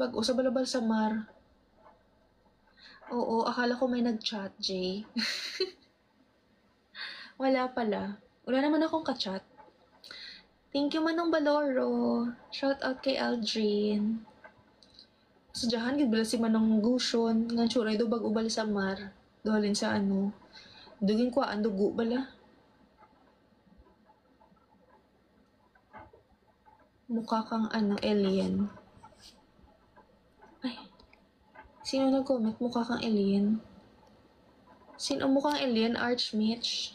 Bag-o sa balabal sa mar. Oo, akala ko may nag-chat, Jay. Wala pala. Wala naman akong ka-chat. Thank you Manong Baloro. Shout out kay Aldrin. Sadyahan gid bala si Manong Gushon ngan tsuray do bag ubal sa mar. Dohalin sa ano. Dugin ko ang dugo bala. Mukha kang ano, alien. Ay. Sino nag-comment? Mukha kang alien. Sino mukhang alien? Archmitch.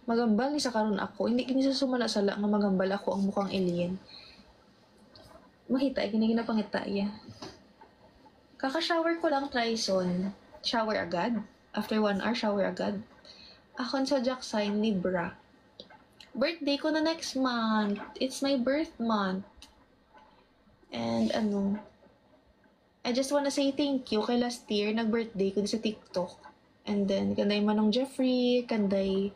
Magambal ni sa karon ako. Hindi kini sa sumala-sala nga magambal ako ang mukhang alien. Makita, ginapangita iya. Kaka-shower ko lang, Trison. Shower agad. After 1 hour, shower agad. Akon sa Jack sign, Libra. Birthday ko na next month. It's my birth month. And I just wanna say thank you kay last year, nag-birthday ko sa TikTok. And then, kanday Manong Jeffrey, kanday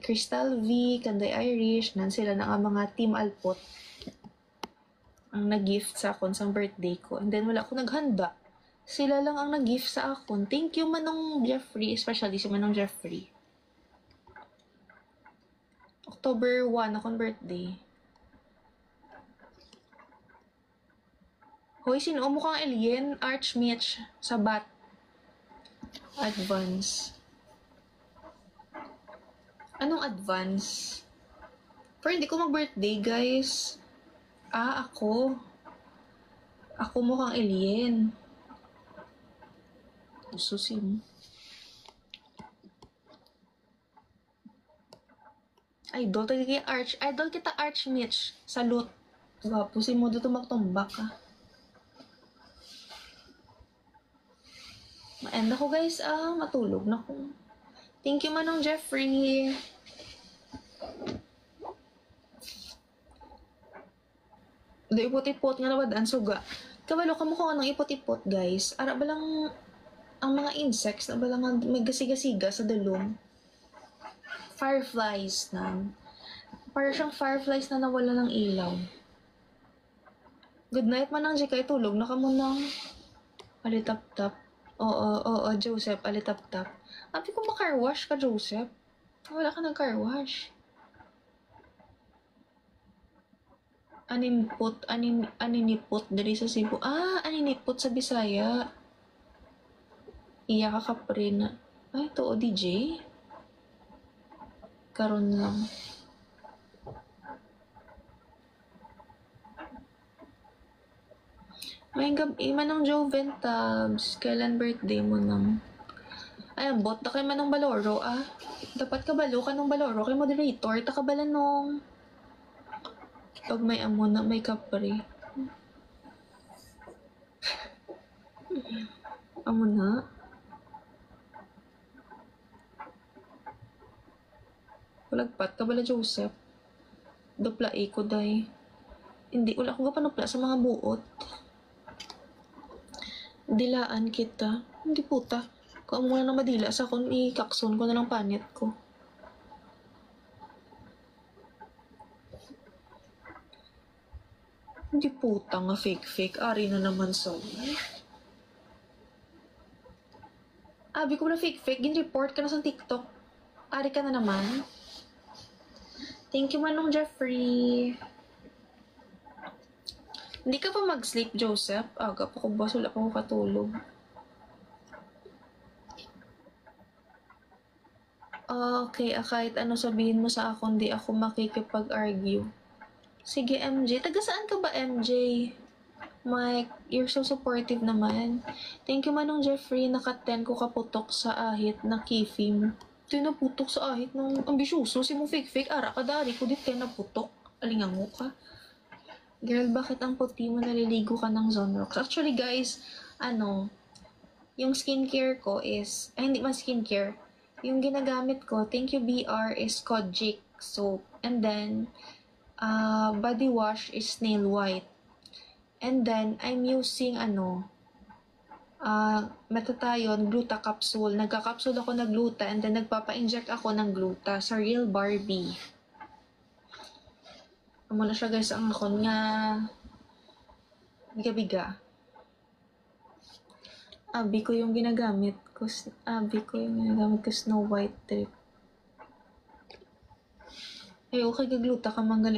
Crystal V, kanday Irish, nan sila na nga mga Team Alpot ang nag-gift sa akon sa birthday ko. And then, wala ko naghanda. Sila lang ang nag-gift sa akon. Thank you, Manong Jeffrey, especially si Manong Jeffrey. October 1 akong birthday. Hoy, sino mukhang alien? Archmitch, Sabat. Advance. Anong advance? Pero hindi ko mag-birthday, guys. Ako. Ako mukhang alien. Susim. Idol kita Archmitch. Salute. Gwapo si mo dito magtumbak ka. Ma-end ako guys. Matulog na ko. Thank you Manong Jeffrey. Do ipot-ipot nga nawadaan suga. Kabalo ka mo kung anong ipot-ipot guys. Ara ba lang ang mga insects na ba lang may gasiga-siga sa dalom? Fireflies na. Para siyang fireflies na nawala ng ilaw. Good night Manang Jika, tulog na ka munang. Alitap-tap. Oo, Joseph, alitap-tap. Abi ko makarwash ka, Joseph. Wala ka nag-carwash. Aninipot dari sa Cebu. Aninipot sa Bisaya. Iya ka kapre na. Ay, to DJ. Karon lang. May gabi Manong Joven Tabs. Kailan birthday mo nang? Ay, bot na kay Manong Baloro Dapat kabalo ka nung Baloro kay moderator. Takabalan nung pag may amo na may kapre. Amo na. Walagpat ka bala Joseph. Dupla ko day. Hindi, wala akong kapanupla sa mga buot. Dilaan kita. Hindi puta. Kung mo na madila sa akong ikakson ko na lang panit ko. Hindi puta nga fake. Ari na naman so. Abi ko na fake. Gin-report ka na sa TikTok. Ari ka na naman. Thank you Manong Jeffrey. Hindi ka pa mag-sleep, Joseph? Aga pa ko ba? Wala pa ko katulog. Okay, kahit ano sabihin mo sa ako, hindi ako makikipag-argue. Sige, MJ. Taga saan ka ba, MJ? Mike, you're so supportive naman. Thank you, Manong Jeffrey. Naka-10 ko kaputok sa ahit na kifi mo. Ito naputok sa ahit ng ambisyoso. Si mo fake. Ara ka dari ko dit kayo naputok. Alingango ka. Girl, bakit ang puti mo naliligo ka ng Zonrox? Actually, guys, yung skincare ko is, hindi man skincare, yung ginagamit ko, thank you BR, is Kojic soap. And then, body wash is Snail White. And then, I'm using, Metatayon, Gluta capsule. Nagka-capsule ako ng Gluta and then nagpapa-inject ako ng Gluta sa Real Barbie. Amo na siya guys ang akon nga biga-biga. Abi ko yung ginagamit ko. Abi ko yung ginagamit ko Snow White trip. Ay, okay, gagluta ka manggali